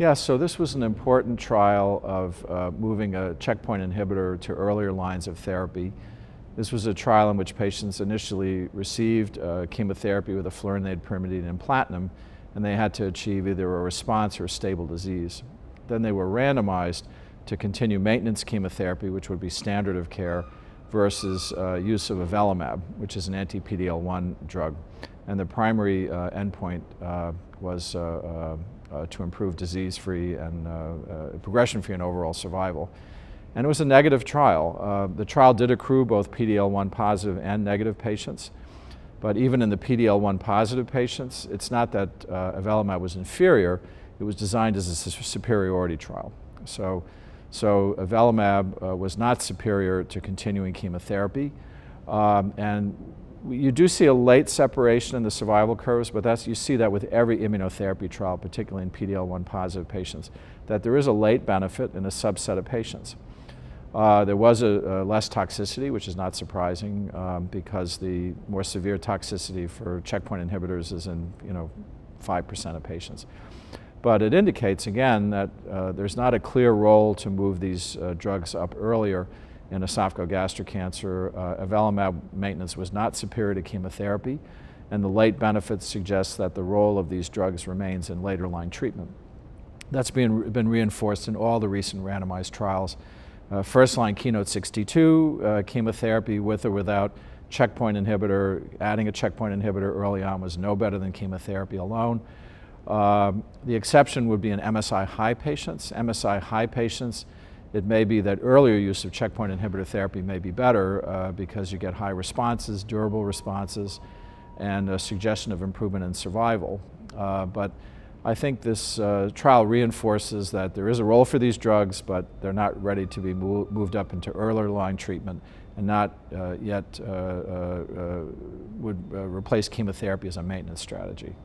Yeah, so this was an important trial of moving a checkpoint inhibitor to earlier lines of therapy. This was a trial in which patients initially received chemotherapy with a fluorinated pyrimidine and platinum, and they had to achieve either a response or a stable disease. Then they were randomized to continue maintenance chemotherapy, which would be standard of care, versus use of avelumab, which is an anti-PD-L1 drug. And the primary endpoint was to improve disease-free and progression-free and overall survival. And it was a negative trial. The trial did accrue both PD-L1 positive and negative patients. But even in the PD-L1 positive patients, it's not that avelumab was inferior. It was designed as a superiority trial. So avelumab was not superior to continuing chemotherapy. And you do see a late separation in the survival curves, but you see that with every immunotherapy trial, particularly in PD-L1 positive patients, that there is a late benefit in a subset of patients. There was a less toxicity, which is not surprising because the more severe toxicity for checkpoint inhibitors is in 5% of patients. But it indicates, again, that there's not a clear role to move these drugs up earlier in esophageal gastric cancer. Avelumab maintenance was not superior to chemotherapy, and the late benefits suggest that the role of these drugs remains in later line treatment. That's been reinforced in all the recent randomized trials. First line KEYNOTE-62, chemotherapy with or without checkpoint inhibitor, adding a checkpoint inhibitor early on was no better than chemotherapy alone. The exception would be in MSI high patients. MSI high patients, it may be that earlier use of checkpoint inhibitor therapy may be better because you get high responses, durable responses, and a suggestion of improvement in survival. But I think this trial reinforces that there is a role for these drugs, but they're not ready to be moved up into earlier line treatment and not yet would replace chemotherapy as a maintenance strategy.